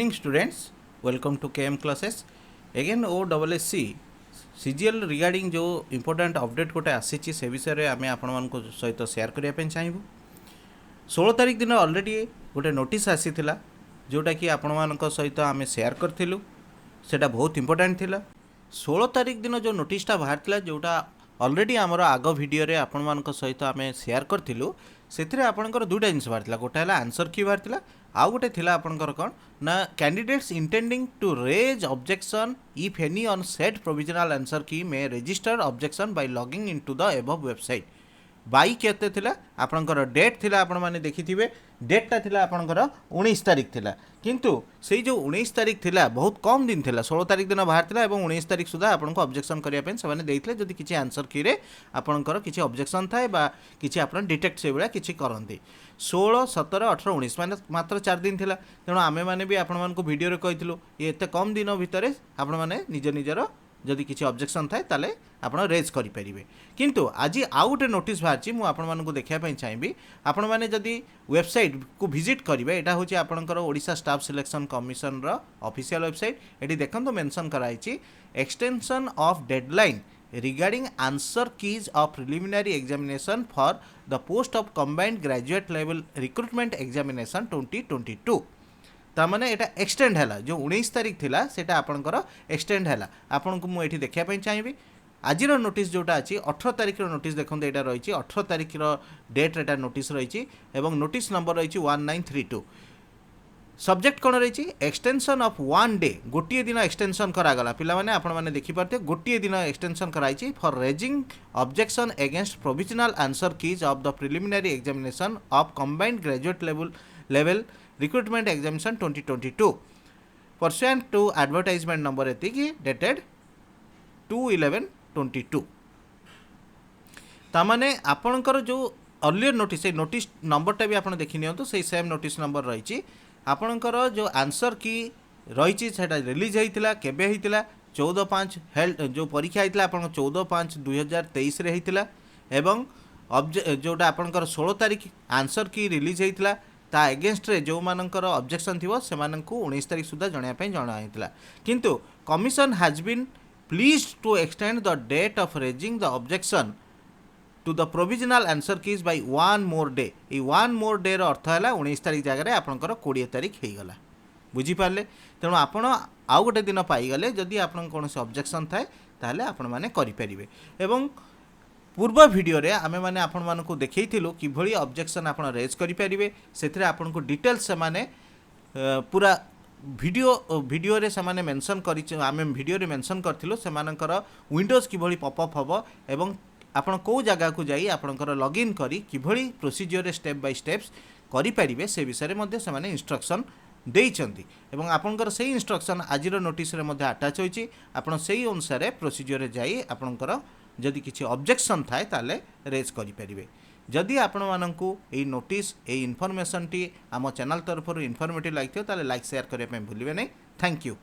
evening students, welcome to KM classes. Again OSSC CGL regarding जो important update गोटे आसी से विषय में आम आपण सहित शेयर करने चाहबू। 16 तारिख दिन ऑलरेडी गोटे नोटिस आसी जोटा कि आपण मान सहित आम शेयर करूँ सेटा बहुत इंपोर्टेंट थिला। 16 तारिख दिन जो नोटिसटा बाहर जोटा ऑलरेडी आमर आग वीडियो रे आपण मान सहित आम शेयर करूँ से आपंकर दुईटा जिन बाहर गोटे है आंसर की बाहर आउ गोटे थिला आपनकर कौन ना candidates intending to raise objection if any on set provisional answer key may register objection by logging into the above website. बाई केते थिला आपनकर डेट थिला आपण माने देखिथिबे डेटटा थिला आपनकर 19 तारिख थिला किंतु सेई जो 19 तारिख थिला बहुत कम दिन थिला 16 तारिख दिन बाहर थिला एवं 19 तारिख सुधा आपनको ऑब्जेक्शन करिया पेन से माने देइथले जदि किछि आंसर की रे आपनकर किछि ऑब्जेक्शन थाए बा किछि आपन डिटेक्ट से बेला किछि करंती 16 17 18 19 माने मात्र 4 दिन थिला। तेणु आमे माने भी आपण मानको वीडियो रे कहितलु ये एते कम दिन भितरे आपण माने निज निजर जदि किसी ऑब्जेक्शन थाए ताले आपण रेज करि परिबे। किंतु आज आउ गोटे नोटिस बाहर मु आपण मानकु देखिया पई चाहिबी आपण माने जदि वेबसाइट को विजिट करिवे एटा होची आपनकर ओडिशा स्टाफ सिलेक्शन कमिशन रो ऑफिशियल वेबसाइट। एटी देखंतो मेंशन कराइछि extension of deadline regarding answer keys of preliminary examination for the post of combined graduate level recruitment examination 2022 तामाने एटा एक्सटेंड हैला जो 19 तारिख थिला सेटा आपनकर एक्सटेंड हैला। आपनको मु एठी देखिया पई चाहिबी आज नोटिस जोटा अछि 18 तारिख रो नोटिस देखंते एटा रहिछि 18 तारिख रो डेट एटा नोटिस रहिछि एवं नोटिस नंबर रहिछि 1932। सब्जेक्ट कोन रहिछि एक्सटेंशन ऑफ 1 डे गोटिए दिन एक्सटेंशन करा गला पिला माने आपण माने देखि परते गोटिए दिन एक्सटेंशन कराइछि for raising objection against provisional answer keys of the preliminary examination of combined graduate level recruitment examination 2022 pursuant to advertisement number एतिकी डेटेड 2/11/22। तामाने आपनकर जो अर्लियर नोटिस नोटिस नंबरटा भी आपण देखि नियंतु से सेम नोटिस नंबर रहिछि आपनकर जो आंसर की रहिछि सेटा रिलीज हेइतिला केबे हेइतिला 14/5 हेल्ड जो परीक्षा हेइतिला आपन 14/5/2023 रे हेइतिला एवं जोटा आपनकर 16 तारिख आंसर की रिलीज हेइतिला ता एगेंस्ट रे जो मानकर ऑब्जेक्शन थिवो से माननकु 19 तारिख सुधा जणिया पई जणाइतिला किंतु commission has been pleased to extend the date of raising the objection to the provisional answer keys by 1 more day. A 1 more day रो अर्थ हैला 19 तारिख जगह रे आपनकर 20 तारिख हेइ गला बुझी पारले। तेणु आपण आउ गोटे दिन पाई गले जदि आपन कोनोसी ऑब्जेक्शन थाए ताले आपण माने करि परिबे। एवं पूर्व वीडियो रे आमे माने आपण मानकु देखैथिलु कि भली ऑब्जेक्शन आपण रेज करि परिबे सेथरे आपण को डिटेल्स से माने पूरा वीडियो रे से माने मेंशन करि आमे वीडियो रे मेंशन करथिलु से मानकर विंडोज कि भली पॉपअप हबो एवं आपण को जगह को जाई आपनकर लॉगिन करी कि भली प्रोसीजर रे स्टेप बाय स्टेप्स करि परिबे से विषय रे मध्ये से माने इंस्ट्रक्शन देइचंती एवं आपनकर सेही इंस्ट्रक्शन आजिरो नोटिस रे मध्ये अटैच होईची आपण सेही अनुसार प्रोसीजर रे जाई आपनकर जदि किसी ऑब्जेक्शन थाए ताले रेज करि परिबे। जदि आपण माननकु एई नोटिस एई इन्फॉर्मेशन टी आम चैनल तरफ इन्फॉर्मेटिव लागिथियो ताले लाइक शेयर करिया पे भूलिबे नै। Thank you.